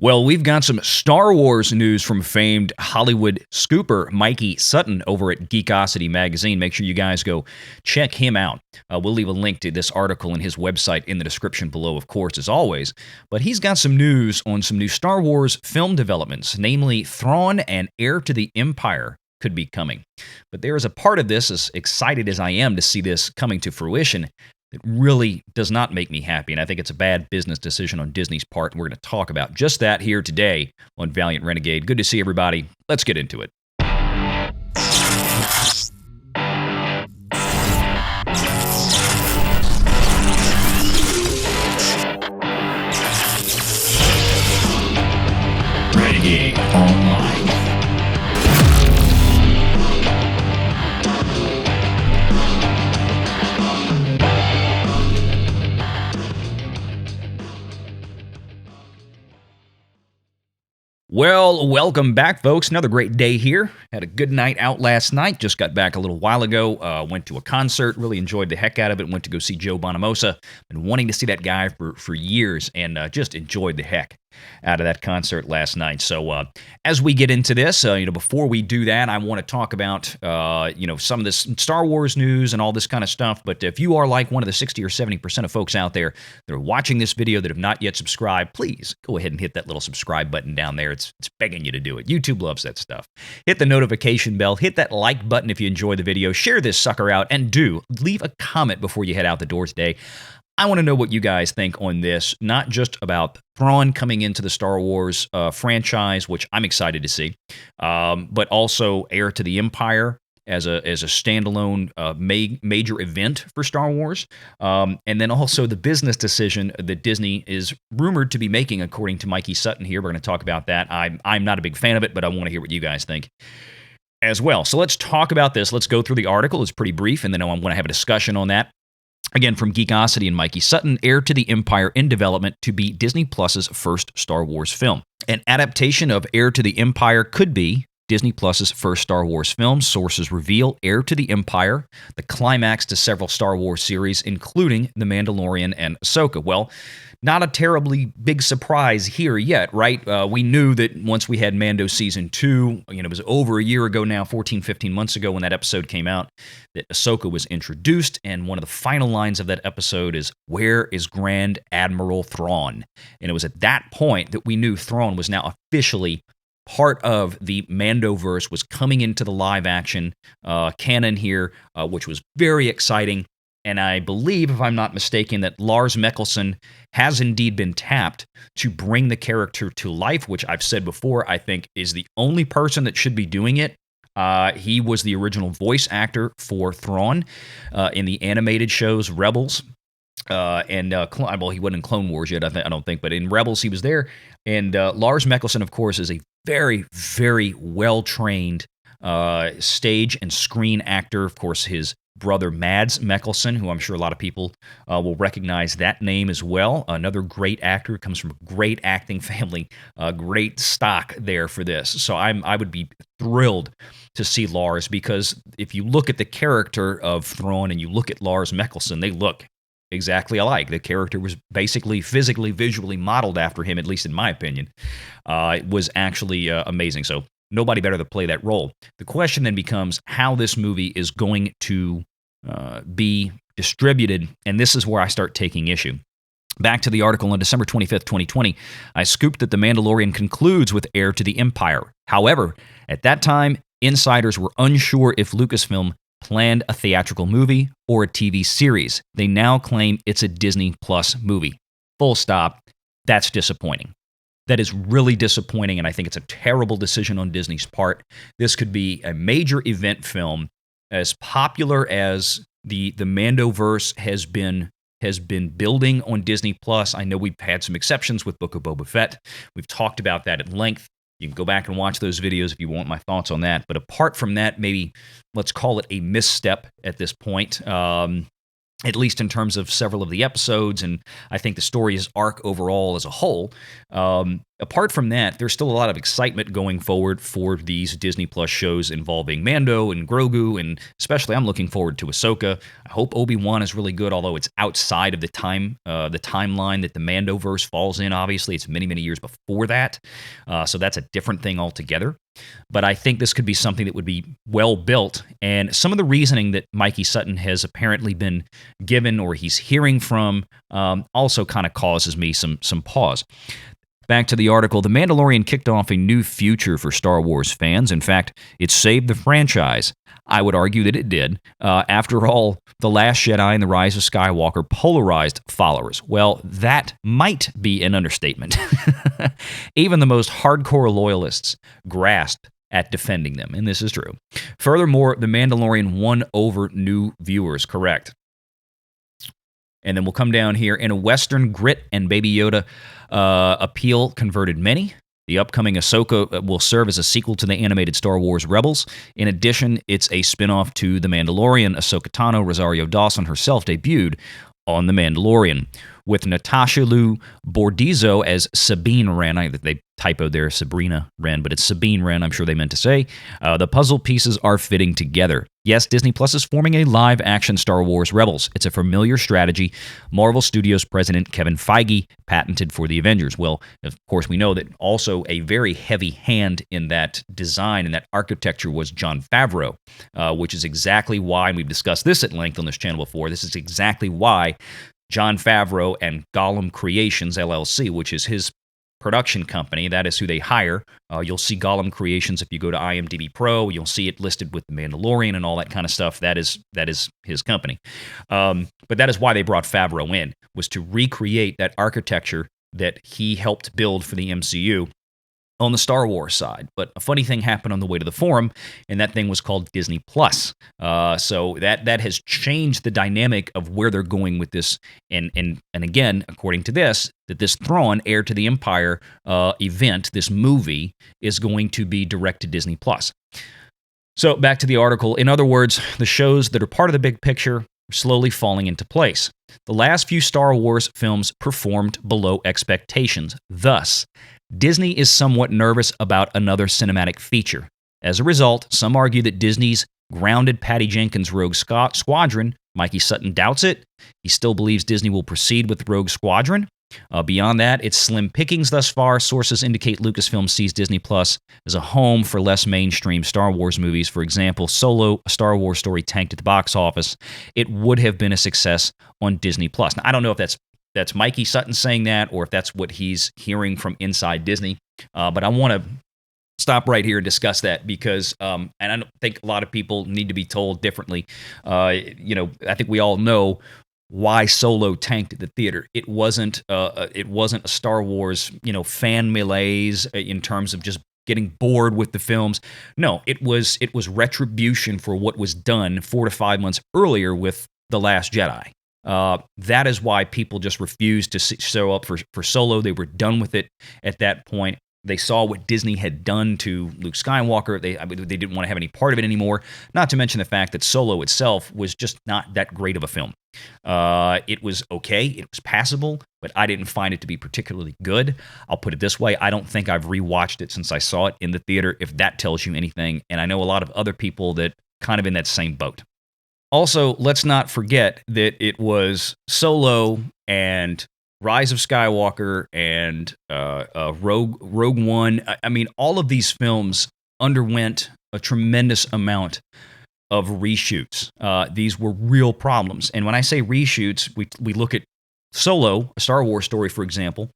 Well, we've got some Star Wars news from famed Hollywood scooper Mikey Sutton over at Geekocity Magazine. Make sure you guys go check him out. We'll leave a link to this article and his website in the description below, of course, as always. But he's got some news on some new Star Wars film developments, namely Thrawn and Heir to the Empire could be coming. But there is a part of this, as excited as I am to see this coming to fruition, it really does not make me happy, and I think it's a bad business decision on Disney's part, and we're going to talk about just that here today on Valiant Renegade. Good to see everybody. Let's get into it. Renegade Online. Well, welcome back, folks. Another great day here. Had a good night out last night. Just got back a little while ago. Went to a concert. Really enjoyed the heck out of it. Went to go see Joe Bonamassa. Been wanting to see that guy for years, and just enjoyed the heck out of that concert last night. So as we get into this, before we do that, I want to talk about some of this Star Wars news and all this kind of stuff. But if you are like one of the 60 or 70% of folks out there that are watching this video that have not yet subscribed, please go ahead and hit that little subscribe button down there. It's begging you to do it. YouTube loves that stuff. Hit the notification bell. Hit that like button if you enjoy the video. Share this sucker out, and do leave a comment before you head out the door today. I want to know what you guys think on this, not just about Thrawn coming into the Star Wars franchise, which I'm excited to see, but also Heir to the Empire as a standalone major event for Star Wars, and then also the business decision that Disney is rumored to be making, according to Mikey Sutton here. We're going to talk about that. I'm not a big fan of it, but I want to hear what you guys think as well. So let's talk about this. Let's go through the article. It's pretty brief, and then I want to have a discussion on that. Again, from Geekocity and Mikey Sutton, Heir to the Empire in development to be Disney Plus's first Star Wars film. An adaptation of Heir to the Empire could be Disney Plus's first Star Wars film. Sources reveal Heir to the Empire, the climax to several Star Wars series, including The Mandalorian and Ahsoka. Well, not a terribly big surprise here yet, right? We knew that once we had Mando Season 2, it was over a year ago now, 14, 15 months ago when that episode came out, that Ahsoka was introduced, and one of the final lines of that episode is, "Where is Grand Admiral Thrawn?" And it was at that point that we knew Thrawn was now officially part of the Mandoverse, was coming into the live-action canon here, which was very exciting. And I believe, if I'm not mistaken, that Lars Mikkelsen has indeed been tapped to bring the character to life, which I've said before, I think is the only person that should be doing it. He was the original voice actor for Thrawn in the animated shows Rebels. He wasn't in Clone Wars yet, I don't think, but in Rebels he was there. And Lars Mikkelsen, of course, is a very, very well-trained stage and screen actor. Of course, his brother Mads Mikkelsen, who I'm sure a lot of people will recognize that name as well. Another great actor, comes from a great acting family, great stock there for this. So I would be thrilled to see Lars, because if you look at the character of Thrawn and you look at Lars Mikkelsen, they look exactly alike. The character was basically physically, visually modeled after him, at least in my opinion. It was actually amazing. So nobody better to play that role. The question then becomes how this movie is going to be distributed, and this is where I start taking issue. Back to the article on December 25th, 2020, I scooped that The Mandalorian concludes with Heir to the Empire. However, at that time, insiders were unsure if Lucasfilm planned a theatrical movie or a TV series. They now claim it's a Disney Plus movie. Full stop. That's disappointing. That is really disappointing, and I think it's a terrible decision on Disney's part. This could be a major event film. As popular as the Mandoverse has been building on Disney Plus, I know we've had some exceptions with Book of Boba Fett. We've talked about that at length. You can go back and watch those videos if you want my thoughts on that. But apart from that, maybe let's call it a misstep at this point. at least in terms of several of the episodes, and I think the story's arc overall as a whole. Apart from that, there's still a lot of excitement going forward for these Disney Plus shows involving Mando and Grogu, and especially I'm looking forward to Ahsoka. I hope Obi-Wan is really good, although it's outside of the timeline that the Mandoverse falls in. Obviously, it's many, many years before that, so that's a different thing altogether. But I think this could be something that would be well built, and some of the reasoning that Mikey Sutton has apparently been given or he's hearing from also kind of causes me some pause. Back to the article, The Mandalorian kicked off a new future for Star Wars fans. In fact, it saved the franchise. I would argue that it did. After all, The Last Jedi and The Rise of Skywalker polarized followers. Well, that might be an understatement. Even the most hardcore loyalists grasped at defending them, and this is true. Furthermore, The Mandalorian won over new viewers, correct. And then we'll come down here. In a Western, Grit and Baby Yoda appeal converted many. The upcoming Ahsoka will serve as a sequel to the animated Star Wars Rebels. In addition, it's a spinoff to The Mandalorian. Ahsoka Tano, Rosario Dawson herself debuted on The Mandalorian, with Natasha Liu Bordizzo as Sabine Wren. They typoed there, Sabrina Wren, but it's Sabine Wren, I'm sure they meant to say. The puzzle pieces are fitting together. Yes, Disney Plus is forming a live-action Star Wars Rebels. It's a familiar strategy Marvel Studios president Kevin Feige patented for the Avengers. Well, of course, we know that also a very heavy hand in that design and that architecture was Jon Favreau, which is exactly why, and we've discussed this at length on this channel before, this is exactly why Jon Favreau and Gollum Creations, LLC, which is his production company, that is who they hire. You'll see Gollum Creations if you go to IMDb Pro. You'll see it listed with The Mandalorian and all that kind of stuff. That is his company. But that is why they brought Favreau in, was to recreate that architecture that he helped build for the MCU on the Star Wars side. But a funny thing happened on the way to the forum, and that thing was called Disney Plus. So that has changed the dynamic of where they're going with this. And again, according to this, that this Thrawn Heir to the Empire event, this movie, is going to be direct to Disney Plus. So back to the article. In other words, the shows that are part of the big picture are slowly falling into place. The last few Star Wars films performed below expectations. Thus, Disney is somewhat nervous about another cinematic feature. As a result, some argue that Disney's grounded Patty Jenkins' Rogue Squadron. Mikey Sutton doubts it. He still believes Disney will proceed with Rogue Squadron. Beyond that, it's slim pickings thus far. Sources indicate Lucasfilm sees Disney Plus as a home for less mainstream Star Wars movies. For example, Solo, a Star Wars story, tanked at the box office. It would have been a success on Disney Plus. Now, I don't know if that's Mikey Sutton saying that, or if that's what he's hearing from inside Disney. But I want to stop right here and discuss that because, and I don't think a lot of people need to be told differently. I think we all know why Solo tanked at the theater. It wasn't a Star Wars, fan malaise in terms of just getting bored with the films. No, it was retribution for what was done 4 to 5 months earlier with The Last Jedi. That is why people just refused to show up for Solo. They were done with it at that point. They saw what Disney had done to Luke Skywalker. They didn't want to have any part of it anymore. Not to mention the fact that Solo itself was just not that great of a film. It was okay. It was passable, but I didn't find it to be particularly good. I'll put it this way. I don't think I've rewatched it since I saw it in the theater, if that tells you anything. And I know a lot of other people that kind of in that same boat. Also, let's not forget that it was Solo and Rise of Skywalker and Rogue One. I mean, all of these films underwent a tremendous amount of reshoots. These were real problems. And when I say reshoots, we look at Solo, a Star Wars story, for example.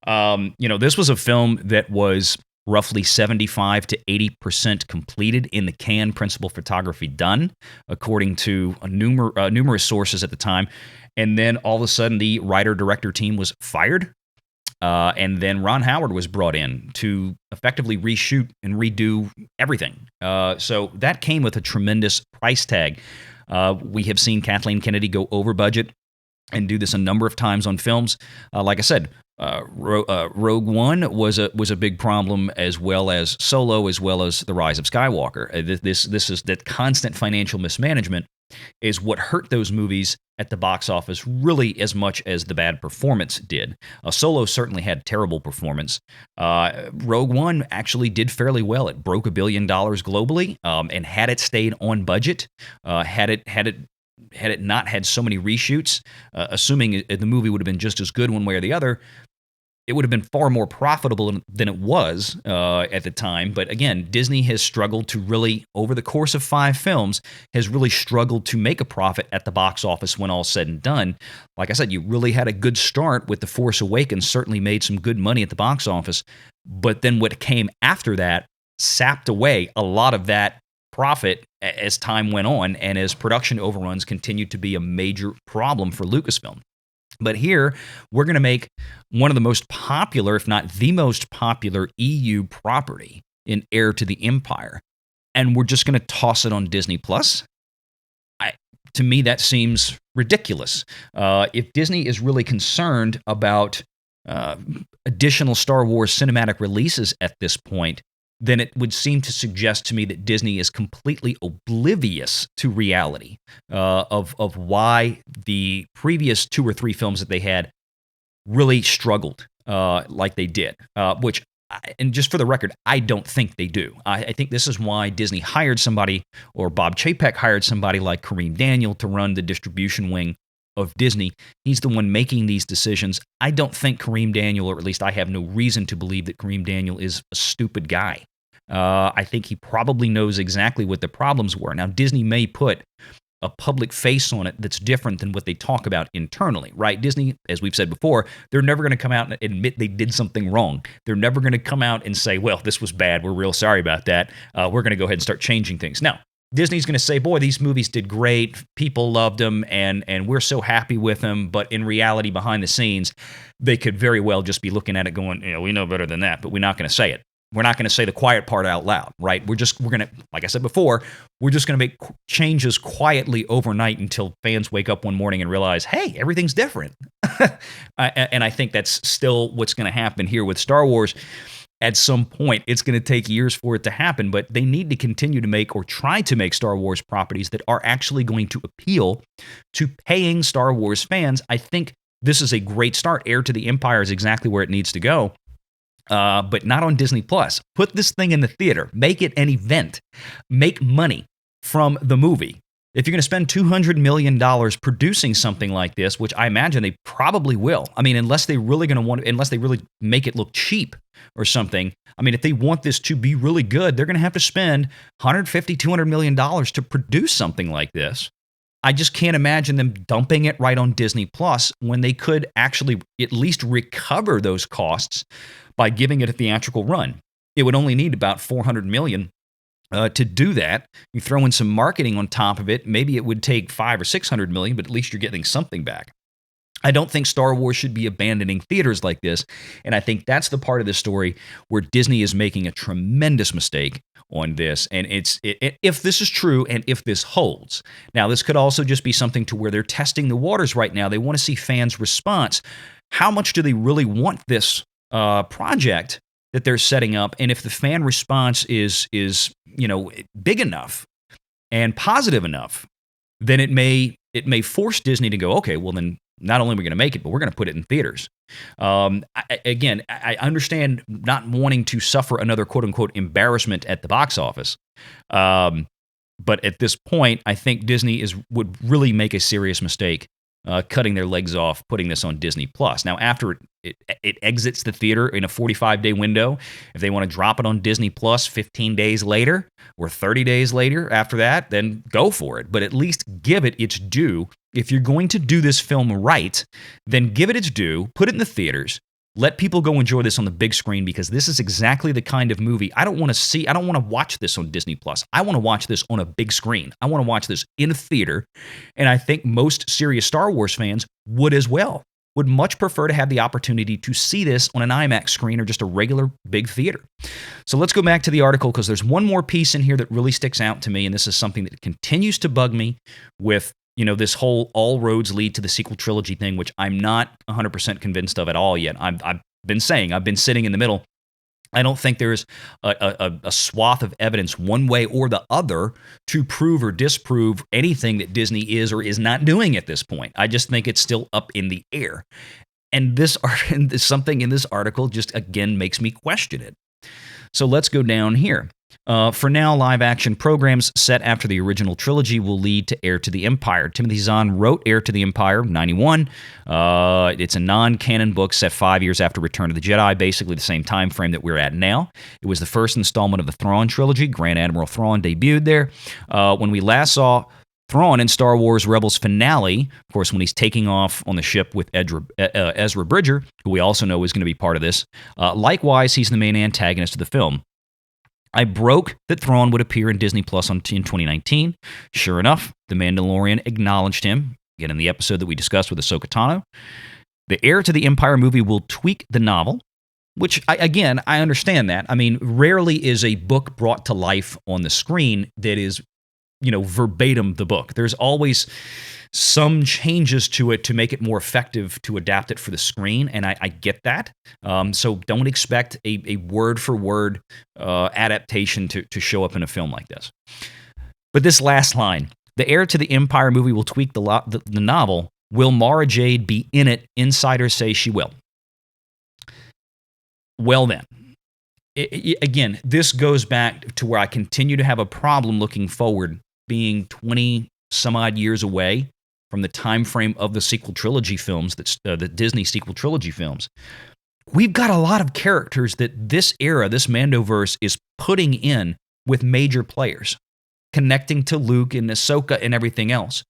This was a film that was roughly 75 to 80% completed in the can, principal photography done, according to numerous sources at the time. And then all of a sudden, the writer-director team was fired. And then Ron Howard was brought in to effectively reshoot and redo everything. So that came with a tremendous price tag. We have seen Kathleen Kennedy go over budget and do this a number of times on films. Like I said, Rogue One was a big problem, as well as Solo, as well as The Rise of Skywalker. This is that constant financial mismanagement is what hurt those movies at the box office really as much as the bad performance did. Solo certainly had terrible performance. Rogue One actually did fairly well. It broke $1 billion globally, and had it stayed on budget, had it not had so many reshoots, assuming the movie would have been just as good one way or the other, it would have been far more profitable than it was at the time. But again, Disney has struggled to really, over the course of 5 films, has really struggled to make a profit at the box office when all's said and done. Like I said, you really had a good start with The Force Awakens, certainly made some good money at the box office. But then what came after that sapped away a lot of that profit as time went on and as production overruns continued to be a major problem for Lucasfilm. But here, we're going to make one of the most popular, if not the most popular EU property in Heir to the Empire. And we're just going to toss it on Disney+. To me, that seems ridiculous. If Disney is really concerned about additional Star Wars cinematic releases at this point, then it would seem to suggest to me that Disney is completely oblivious to reality of why the previous 2 or 3 films that they had really struggled like they did, which, and just for the record, I don't think they do. I think this is why Disney hired somebody, or Bob Chapek hired somebody like Kareem Daniel to run the distribution wing of Disney. He's the one making these decisions. I don't think Kareem Daniel, or at least I have no reason to believe that Kareem Daniel is a stupid guy. I think he probably knows exactly what the problems were. Now, Disney may put a public face on it that's different than what they talk about internally, right? Disney, as we've said before, they're never going to come out and admit they did something wrong. They're never going to come out and say, well, this was bad. We're real sorry about that. We're going to go ahead and start changing things. Now, Disney's going to say, boy, these movies did great. People loved them, and we're so happy with them. But in reality, behind the scenes, they could very well just be looking at it going, we know better than that, but we're not going to say it. We're not going to say the quiet part out loud, right? We're going to, like I said before, we're just going to make changes quietly overnight until fans wake up one morning and realize, hey, everything's different. And I think that's still what's going to happen here with Star Wars. At some point, it's going to take years for it to happen, but they need to continue to make, or try to make, Star Wars properties that are actually going to appeal to paying Star Wars fans. I think this is a great start. Heir to the Empire is exactly where it needs to go. But not on Disney+. Put this thing in the theater. Make it an event. Make money from the movie. If you're going to spend $200 million producing something like this, which I imagine they probably will. I mean, unless they really make it look cheap or something. I mean, if they want this to be really good, they're going to have to spend $150, $200 million to produce something like this. I just can't imagine them dumping it right on Disney Plus when they could actually at least recover those costs by giving it a theatrical run. It would only need about $400 million to do that. You throw in some marketing on top of it, maybe it would take $500 or $600 million, but at least you're getting something back. I don't think Star Wars should be abandoning theaters like this, and I think that's the part of the story where Disney is making a tremendous mistake on this. And if this is true and if this holds. Now, this could also just be something to where they're testing the waters right now. They want to see fans' response. How much do they really want this project that they're setting up? And if the fan response is big enough and positive enough, then it may force Disney to go, okay, well then not only are we going to make it, but we're going to put it in theaters. I understand not wanting to suffer another quote-unquote embarrassment at the box office. But at this point, I think Disney would really make a serious mistake cutting their legs off, putting this on Disney+. Now, after it exits the theater in a 45-day window, if they want to drop it on Disney+ 15 days later or 30 days later after that, then go for it. But at least give it its due. If you're going to do this film right, then give it its due, put it in the theaters, let people go enjoy this on the big screen, because this is exactly the kind of movie I don't want to watch this on Disney+. I want to watch this on a big screen. I want to watch this in a theater, and I think most serious Star Wars fans would as well. Would much prefer to have the opportunity to see this on an IMAX screen or just a regular big theater. So let's go back to the article, because there's one more piece in here that really sticks out to me, and this is something that continues to bug me with this whole all roads lead to the sequel trilogy thing, which I'm not 100% convinced of at all yet. I've been sitting in the middle. I don't think there's a swath of evidence one way or the other to prove or disprove anything that Disney is or is not doing at this point. I just think it's still up in the air. And something in this article just, again, makes me question it. So let's go down here. For now, live-action programs set after the original trilogy will lead to Heir to the Empire. Timothy Zahn wrote Heir to the Empire, 91. It's a non-canon book set 5 years after Return of the Jedi, basically the same time frame that we're at now. It was the first installment of the Thrawn trilogy. Grand Admiral Thrawn debuted there. When we last saw Thrawn in Star Wars Rebels finale, of course, when he's taking off on the ship with Ezra Bridger, who we also know is going to be part of this. Likewise, he's the main antagonist of the film. I broke that Thrawn would appear in Disney Plus in 2019. Sure enough, The Mandalorian acknowledged him, again in the episode that we discussed with Ahsoka Tano. The Heir to the Empire movie will tweak the novel, which, I understand that. I mean, rarely is a book brought to life on the screen that is, verbatim the book. There's always some changes to it to make it more effective to adapt it for the screen, and I get that. So don't expect a word-for-word adaptation to show up in a film like this. But this last line, the Heir to the Empire movie will tweak the novel. Will Mara Jade be in it? Insiders say she will. Well then, again, this goes back to where I continue to have a problem looking forward, being 20 some odd years away from the time frame of the sequel trilogy films, the Disney sequel trilogy films. We've got a lot of characters that this era, this Mandoverse, is putting in with major players, connecting to Luke and Ahsoka and everything else.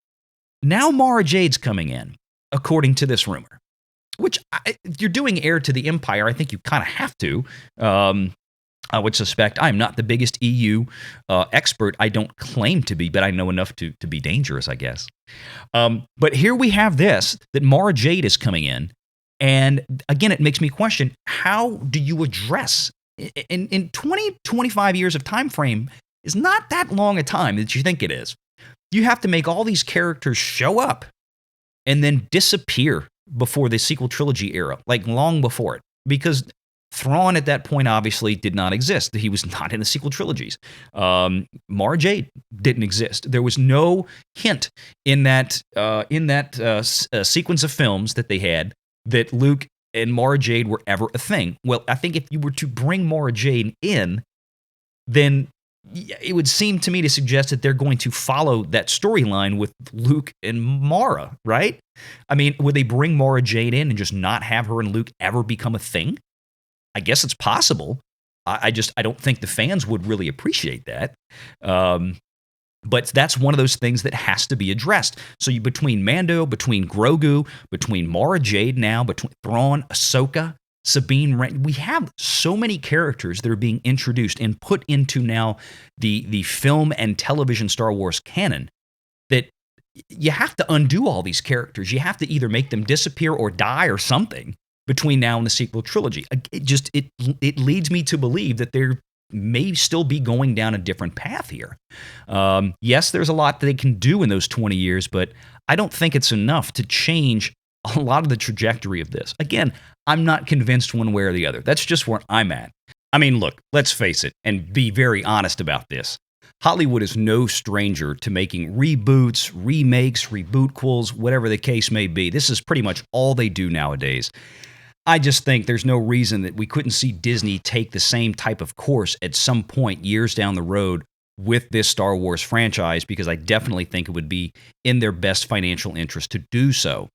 Now Mara Jade's coming in, according to this rumor, which if you're doing Heir to the Empire, I think you kind of have to. I would suspect I'm not the biggest EU expert. I don't claim to be, but I know enough to be dangerous, I guess. But here we have this, that Mara Jade is coming in. And again, it makes me question, how do you address, in 20, 25 years of time frame is not that long a time that you think it is. You have to make all these characters show up and then disappear before the sequel trilogy era, like long before it. Because Thrawn at that point obviously did not exist. He was not in the sequel trilogies. Mara Jade didn't exist. There was no hint in that sequence of films that they had that Luke and Mara Jade were ever a thing. Well, I think if you were to bring Mara Jade in, then it would seem to me to suggest that they're going to follow that storyline with Luke and Mara, right? I mean, would they bring Mara Jade in and just not have her and Luke ever become a thing? I guess it's possible. I don't think the fans would really appreciate that. But that's one of those things that has to be addressed. So between Mando, between Grogu, between Mara Jade now, between Thrawn, Ahsoka, Sabine Wren, we have so many characters that are being introduced and put into now the film and television Star Wars canon that you have to undo all these characters. You have to either make them disappear or die or something between now and the sequel trilogy. It leads me to believe that there may still be going down a different path here. Yes, there's a lot that they can do in those 20 years, but I don't think it's enough to change a lot of the trajectory of this. Again, I'm not convinced one way or the other. That's just where I'm at. I mean, look, let's face it and be very honest about this. Hollywood is no stranger to making reboots, remakes, rebootquels, whatever the case may be. This is pretty much all they do nowadays. I just think there's no reason that we couldn't see Disney take the same type of course at some point years down the road with this Star Wars franchise, because I definitely think it would be in their best financial interest to do so.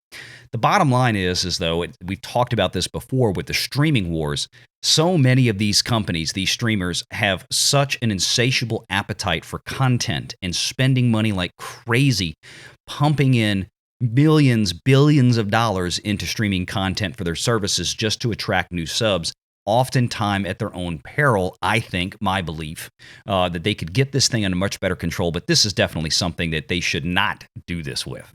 The bottom line is though, we've talked about this before with the streaming wars, so many of these companies, these streamers, have such an insatiable appetite for content and spending money like crazy, pumping in millions, billions of dollars into streaming content for their services just to attract new subs, oftentimes at their own peril. I think, my belief, that they could get this thing under much better control, but this is definitely something that they should not do this with.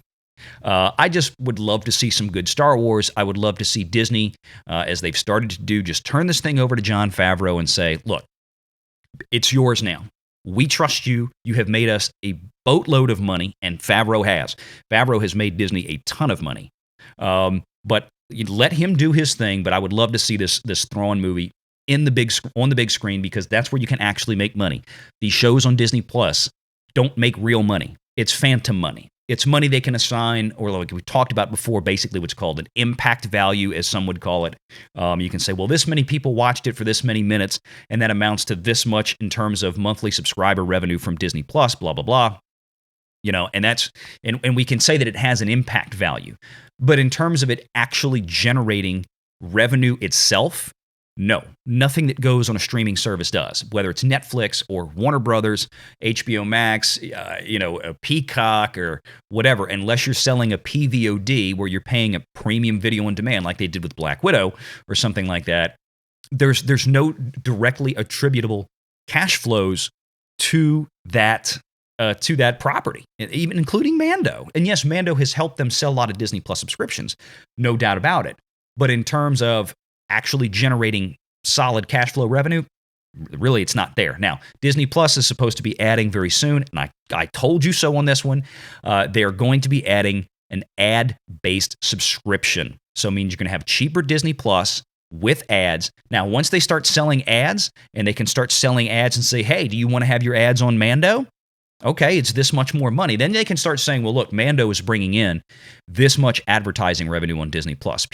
I just would love to see some good Star Wars. I would love to see Disney, as they've started to do, just turn this thing over to Jon Favreau and say, look, it's yours now. We trust you. You have made us a boatload of money, and Favreau has. Favreau has made Disney a ton of money. But you let him do his thing, but I would love to see this Thrawn movie on the big screen, because that's where you can actually make money. These shows on Disney Plus don't make real money. It's phantom money. It's money they can assign, or like we talked about before, basically what's called an impact value, as some would call it. You can say, well, this many people watched it for this many minutes, and that amounts to this much in terms of monthly subscriber revenue from Disney Plus, blah, blah, blah. And we can say that it has an impact value. But in terms of it actually generating revenue itself, no, nothing that goes on a streaming service does, whether it's Netflix or Warner Brothers, HBO Max, a Peacock or whatever, unless you're selling a PVOD where you're paying a premium video on demand like they did with Black Widow or something like that. There's no directly attributable cash flows to that property, even including Mando. And yes, Mando has helped them sell a lot of Disney Plus subscriptions, no doubt about it. But in terms of actually generating solid cash flow revenue, really, it's not there. Now, Disney Plus is supposed to be adding very soon, and I told you so on this one. They are going to be adding an ad-based subscription. So it means you're going to have cheaper Disney Plus with ads. Now, once they start selling ads, and they can start selling ads and say, hey, do you want to have your ads on Mando? Okay, it's this much more money. Then they can start saying, well, look, Mando is bringing in this much advertising revenue on Disney Plus.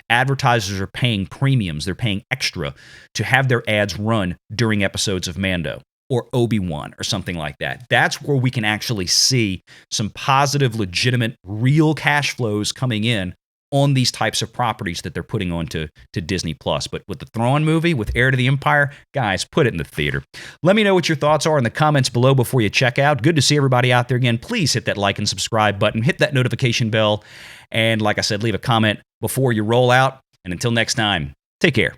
Advertisers are paying premiums. They're paying extra to have their ads run during episodes of Mando or Obi-Wan or something like that. That's where we can actually see some positive, legitimate, real cash flows coming in on these types of properties that they're putting on to Disney Plus. But with the Thrawn movie, with Heir to the Empire, guys, put it in the theater. Let me know what your thoughts are in the comments below before you check out. Good to see everybody out there again. Please hit that like and subscribe button, hit that notification bell, and like I said, leave a comment before you roll out. And until next time, take care.